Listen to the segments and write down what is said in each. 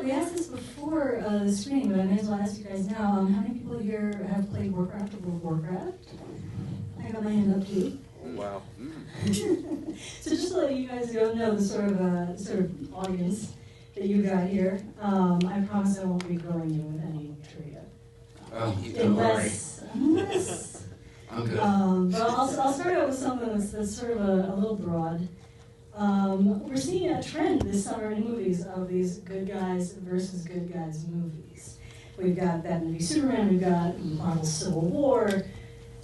we asked this before the screening, but I may as well ask you guys now. How many people here have played Warcraft or World of Warcraft? I got my hand up too. Wow. So just to let you guys know the sort of audience that you got here, I promise I won't be grilling you with any trivia. Unless I'm good. But I'll start out with something that's sort of a little broad. We're seeing a trend this summer in movies of these good guys versus good guys movies. We've got Batman v Superman, we've got Marvel's Civil War,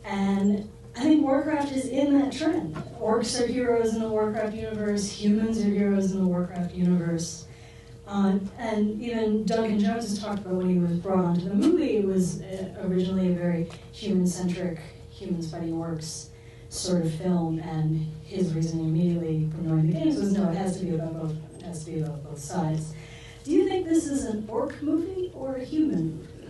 and I think Warcraft is in that trend. Orcs are heroes in the Warcraft universe, humans are heroes in the Warcraft universe. And even Duncan Jones has talked about when he was brought onto the movie, it was originally a very human-centric, humans fighting orcs sort of film, and his reasoning immediately from knowing the games was, no, it has to be about both. It has to be about both sides. Do you think this is an orc movie or a human movie?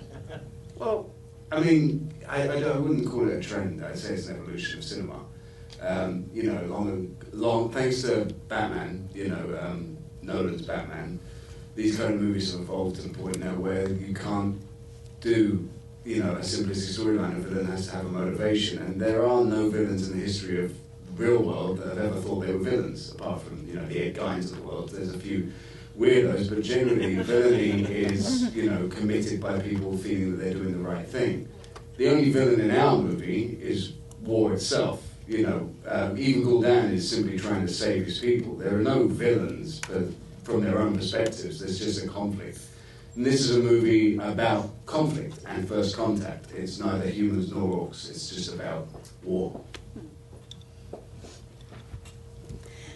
Well, I mean, I wouldn't call it a trend. I'd say it's an evolution of cinema. Long thanks to Batman, Nolan's Batman, these kind of movies have evolved to the point now where you can't do, a simplistic storyline. A villain has to have a motivation, and there are no villains in the history of the real world that have ever thought they were villains, apart from, the Ed Geins of the world. There's a few weirdos, but generally villainy is, committed by people feeling that they're doing the right thing. The only villain in our movie is war itself. Even Gul'dan is simply trying to save his people. There are no villains, but from their own perspectives, there's just a conflict. And this is a movie about conflict and first contact. It's neither humans nor orcs, it's just about war.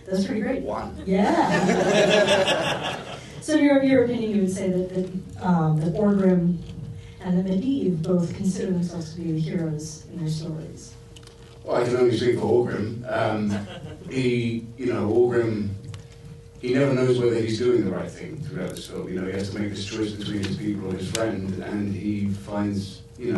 That's pretty great. One. Yeah. So in your opinion, you would say that Orgrim and the Medivh both consider themselves to be the heroes in their stories? Well, I can only speak for Orgrim. Orgrim, he never knows whether he's doing the right thing throughout this film. He has to make this choice between his people and his friend, and he finds, he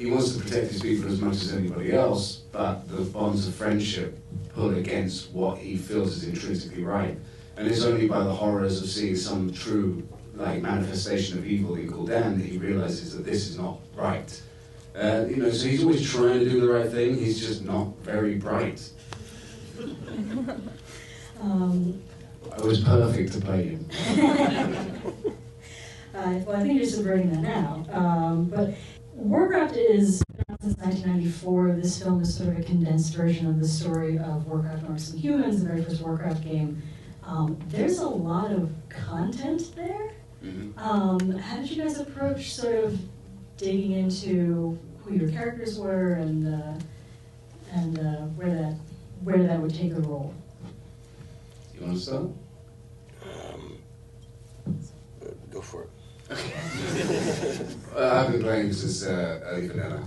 wants to protect his people as much as anybody else, but the bonds of friendship pull against what he feels is intrinsically right. And it's only by the horrors of seeing some true, manifestation of evil in Gul'dan that he realizes that this is not right. So he's always trying to do the right thing, he's just not very bright. I was perfect to play him. Well, I think you're subverting that now. But Warcraft is, since 1994, this film is sort of a condensed version of the story of Warcraft, Orcs and Humans, the very first Warcraft game. There's a lot of content there. Mm-hmm. How did you guys approach sort of digging into who your characters were and where that would take the role? You want to start? Go for it. Well, I've been playing since early vanilla.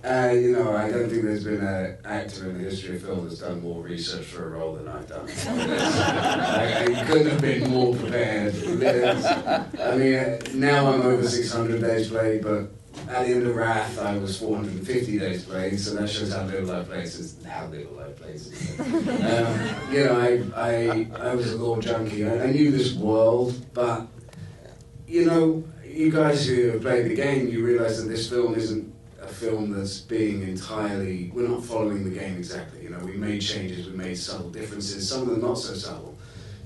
I don't think there's been an actor in the history of film that's done more research for a role than I've done. I couldn't have been more prepared. Now I'm over 600 days played, but at the end of Wrath, I was 450 days played, so that shows how little I played since how little I played since then. I was a lore junkie. I knew this world, but you guys who have played the game, you realise that this film isn't a film that's being entirely. We're not following the game exactly. We made changes, we made subtle differences. Some of them not so subtle.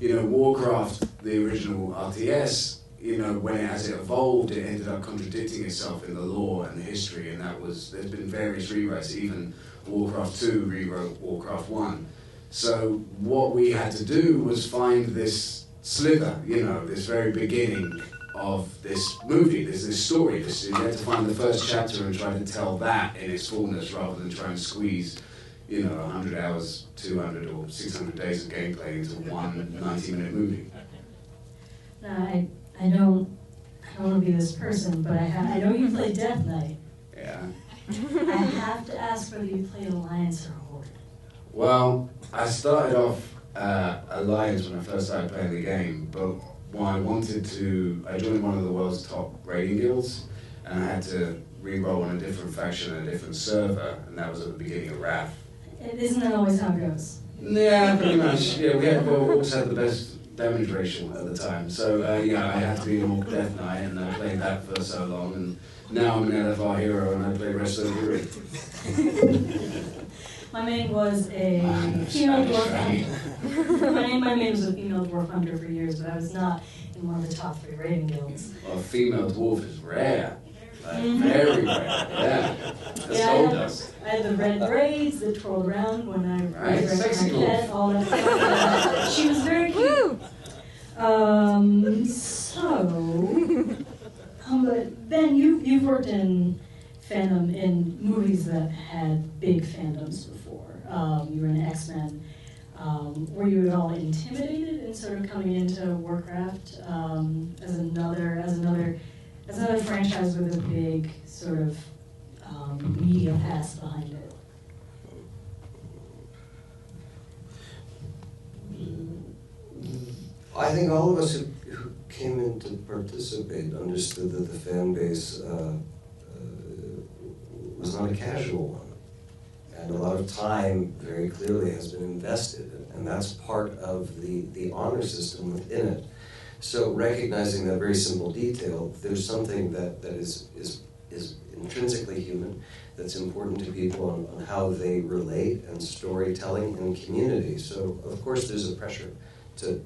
Warcraft, the original RTS. As it evolved, it ended up contradicting itself in the lore and the history, and there's been various rewrites. Even Warcraft 2 rewrote Warcraft 1. So what we had to do was find this slither, this very beginning of this movie, this story. You had to find the first chapter and try to tell that in its fullness rather than try and squeeze 100 hours, 200 or 600 days of gameplay into one 90-minute movie. I don't want to be this person, but I know you played Death Knight. Yeah. I have to ask whether you played Alliance or Horde. Well, I started off Alliance when I first started playing the game, but I joined one of the world's top raiding guilds, and I had to re-roll on a different faction and a different server, and that was at the beginning of Wrath. Isn't that always how it goes? Yeah, pretty much. Yeah, we also had the best damage ratio at the time. So, yeah, I had to be in Orc Death Knight, and I played that for so long, and now I'm an LFR hero, and I play Resto Fury. My main was a female dwarf hunter. My main was a female dwarf hunter for years, but I was not in one of the top 3 raiding guilds. Well, a female dwarf is rare. Like, very rare. Yeah. That's told us. I had the red braids that twirled around when I Right, sexy my pet, all that stuff. She was very cute. But Ben, you've worked in fandom in movies that had big fandoms before. You were in X-Men. Were you at all intimidated in sort of coming into Warcraft as another franchise with a big sort of media past behind it? I think all of us who came in to participate understood that the fan base was not a casual one. And a lot of time, very clearly, has been invested, and that's part of the honor system within it. So recognizing that very simple detail, there's something that is intrinsically human, that's important to people on how they relate, and storytelling and community. So of course there's a pressure to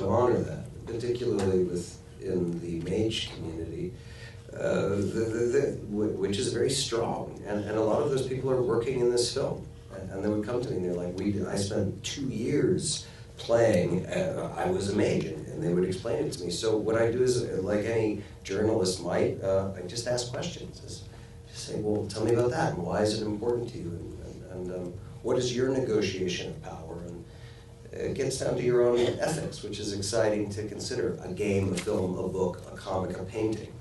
honor that, particularly within the mage community, which is very strong. And a lot of those people are working in this film. And they would come to me and they're like, I spent 2 years playing, I was a mage, and they would explain it to me. So what I do is, like any journalist might, I just ask questions. Just say, well, tell me about that, and why is it important to you? And what is your negotiation of power? And it gets down to your own ethics, which is exciting to consider. A game, a film, a book, a comic, a painting.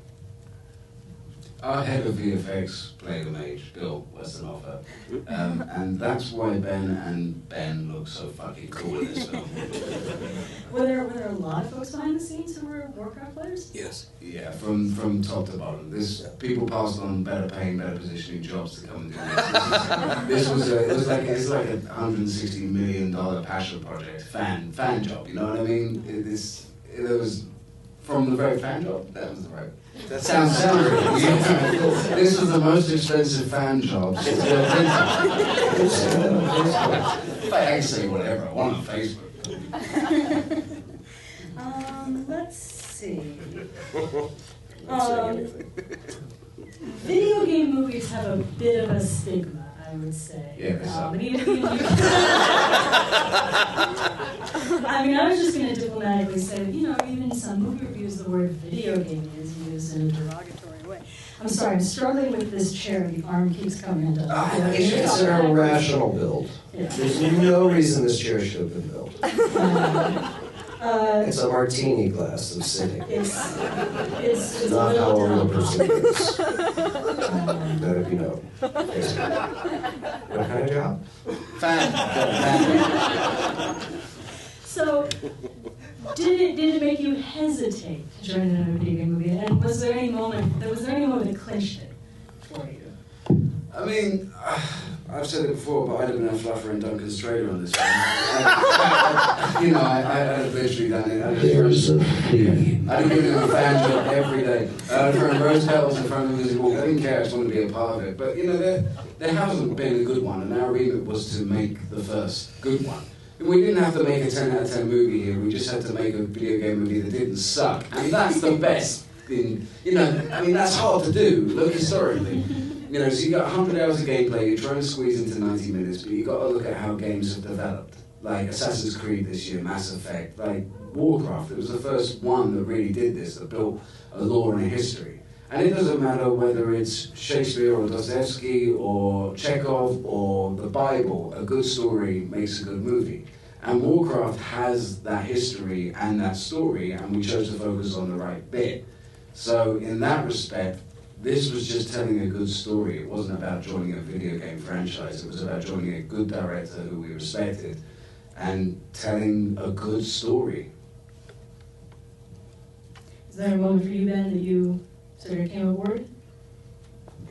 Our head of VFX played a mage, Bill Westenhofer, and that's why Ben look so fucking cool in this film. Were there a lot of folks behind the scenes who were Warcraft players? Yes. Yeah, from top to bottom. People passed on better paying, better positioning jobs to come and do this. It's like a $160 million passion project, fan job. You know what I mean? It was from the very fan job. That was the right. That sounds good. Yeah. This was the most expensive fan job since Bill Clinton. I can say whatever I want on Facebook. Let's see. Not saying anything. Video game movies have a bit of a stigma, I would say. Yeah, they suck. And even I mean, I was just going to diplomatically say that, even some movie reviews, the word video game is used in a derogatory way. I'm sorry, I'm struggling with this chair. The arm keeps coming into It's a rational build. Yeah. There's no reason this chair should have been built. It's a martini glass of sitting. It's not how a real person dumb. is. Let it be known. What kind of job? Fan. So, did it make you hesitate to join in a video game movie? And was there any moment that clinched it for you? I mean, I've said it before, but I'd have been a fluffer in Duncan's trailer on this one. I'd have literally done it. There's a fee. I'd have given him a fan job every day. I'd thrown rose petals in front of him as he walked. I didn't care, I just wanted to be a part of it. But, there hasn't been a good one, and our remit was to make the first good one. We didn't have to make a 10 out of 10 movie here, we just had to make a video game movie that didn't suck. And that's the best thing, that's hard to do, look historically. So you got 100 hours of gameplay, you're trying to squeeze into 90 minutes, but you got to look at how games have developed. Like Assassin's Creed this year, Mass Effect, like Warcraft, it was the first one that really did this, that built a lore and a history. And it doesn't matter whether it's Shakespeare or Dostoevsky or Chekhov or the Bible, a good story makes a good movie. And Warcraft has that history and that story, and we chose to focus on the right bit. So in that respect, this was just telling a good story. It wasn't about joining a video game franchise, it was about joining a good director who we respected and telling a good story. Is there a moment for you, Ben, that you sort of came aboard?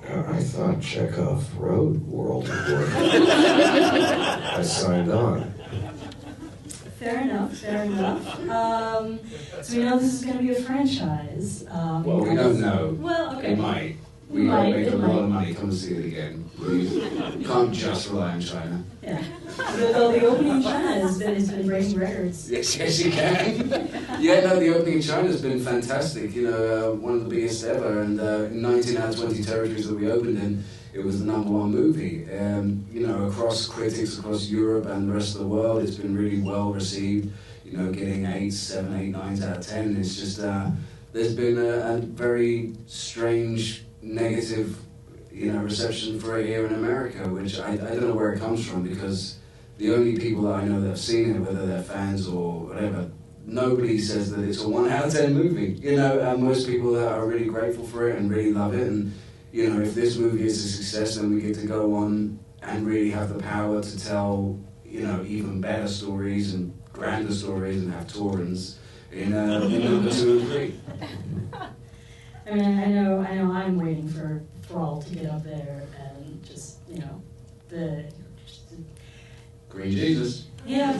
I thought Chekhov wrote World of Warcraft. I signed on. Fair enough, fair enough. So we know this is going to be a franchise. Well, we don't know. Well, okay. It might. We Might, make it a lot of might. money. Come and see it again. We can't just rely on China. Yeah. Though the opening in China has been breaking records. Yes, yes, you can. Yeah, no, the opening in China has been fantastic. You know, one of the biggest ever, and in 19 out of 20 territories that we opened in, it was the #1 movie. You know, across critics, across Europe and the rest of the world, it's been really well received. You know, getting 8, 7, 8, 9 out of 10. It's just there's been a very strange negative, you know, reception for it here in America, which I don't know where it comes from, because the only people that I know that have seen it, whether they're fans or whatever, nobody says that it's a 1 out of 10 movie. You know, most people are really grateful for it and really love it. And you know, if this movie is a success, then we get to go on and really have the power to tell, you know, even better stories and grander stories and have torrents in number 2 and 3. I mean, I know I'm waiting for Thrall to get up there and just, you know, Green Jesus. Yeah,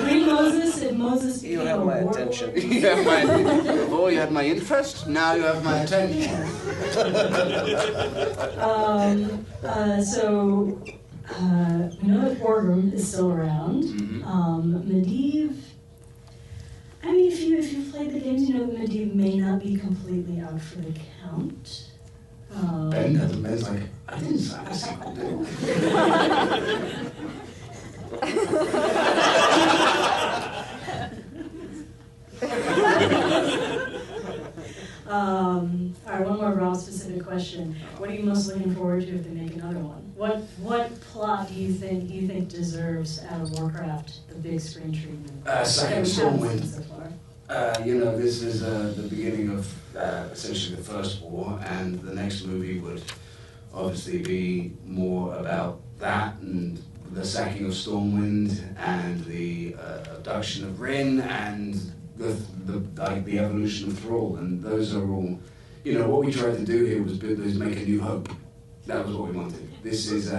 Green Moses and Moses You became have a my warlord. attention. You had my interest, now you have my attention. So we know that Orgrim is still around. Medivh, I mean, if you've played the games, you know that Medivh may not be completely out for the count. Ben's like, I didn't sign a sequel, did I? All right, one more Rob-specific question. What are you most looking forward to if they make another one? What plot do you think deserves out of Warcraft the big screen treatment? Second that we haven't Stormwind. seen so far? You know, this is the beginning of essentially the first war, and the next movie would obviously be more about that and the sacking of Stormwind and the abduction of Rin and the evolution of Thrall, and those are all, you know, what we tried to do here was make a new hope. That was what we wanted. This is,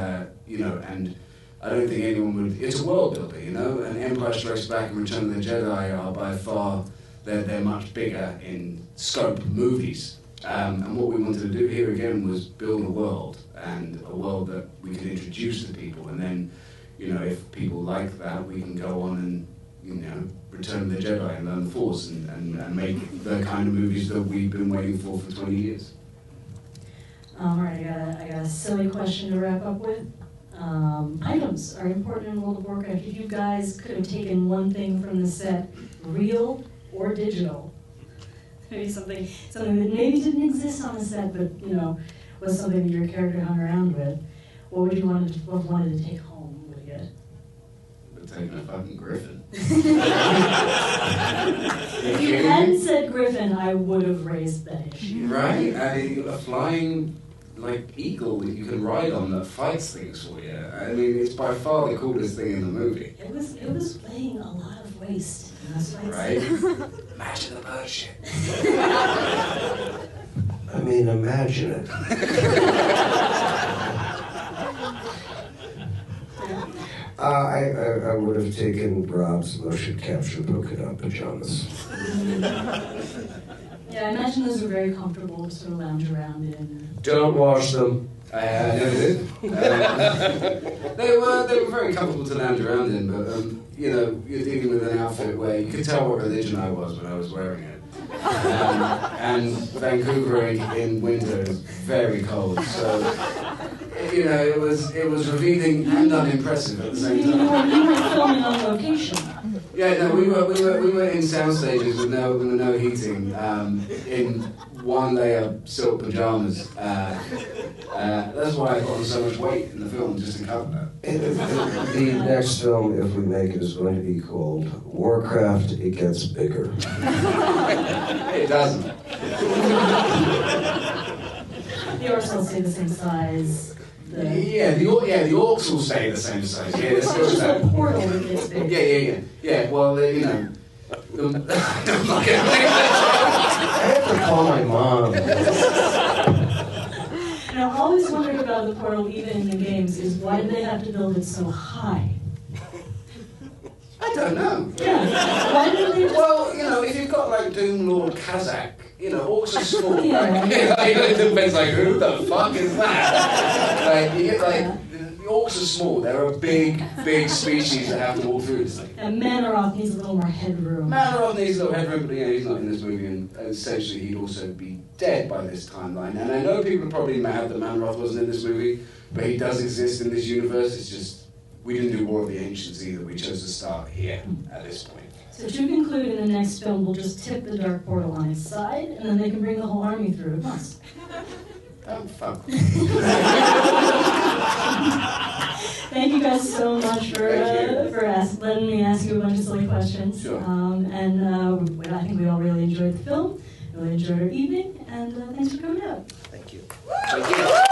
you know, and I don't think anyone would, it's a world builder, you know, and Empire Strikes Back and Return of the Jedi are by far, they're much bigger in scope movies. And what we wanted to do here again was build a world, and a world that we could introduce to people, and then, you know, if people like that, we can go on and, you know, Return of the Jedi and learn the Force and make the kind of movies that we've been waiting for 20 years. All right, I got a silly question to wrap up with. Items are important in World of Warcraft. If you guys could have taken one thing from the set, real or digital, maybe something that maybe didn't exist on the set, but you know, was something that your character hung around with, what would you wanted to take home? Would you get? But taking a fucking griffin. If you hadn't said griffin, I would have raised that issue. Right? A flying, like, eagle that you can ride on that fights things for you. I mean, it's by far the coolest thing in the movie. It was laying a lot of waste in those fight Right? scenes. Imagine the bird shit. I mean, imagine it. I would have taken Rob's motion capture polka dot pajamas. Yeah, I imagine those were very comfortable to sort of lounge around in. Don't wash them. I never did. They were very comfortable to lounge around in, but you know, you're dealing with an outfit where you could tell what religion I was when I was wearing it. And Vancouver in winter is very cold, so you know, it was revealing and unimpressive at the same time. You were filming on location. Yeah, no, we were in sound stages with no heating, in one layer silk pajamas. That's why I put on so much weight in the film, just to cover that. The next film, if we make it, is going to be called Warcraft, It Gets Bigger. It doesn't. The orcs all stay the same size. Yeah, the orcs will stay the same size. Yeah, they're still It's just that. a portal that gets big. Yeah. Well, you know. I'm not gonna I have to call my mom. And I've always wondered about the portal, even in the games, is why do they have to build it so high? I don't know. Yeah. Why didn't they just... Well, you know, if you've got like Doom Lord Kazakh, you know, orcs are small. Yeah. Like, it depends, like, who the fuck is that? Like, you get like, the orcs are small. They're a big species that have to walk through. It's like, And Manaroth needs a little more headroom. Manaroth needs a little headroom, but yeah, he's not in this movie, and essentially he'd also be dead by this timeline. And I know people are probably mad that Manaroth wasn't in this movie, but he does exist in this universe. It's just, we didn't do War of the Ancients either. We chose to start here at this point. So to conclude, in the next film, we'll just tip the Dark Portal on its side, and then they can bring the whole army through at once. Oh, fuck. Thank you guys so much for letting me ask you a bunch of silly questions. Sure. I think we all really enjoyed the film, really enjoyed our evening, and thanks for coming out. Thank you. Thank you.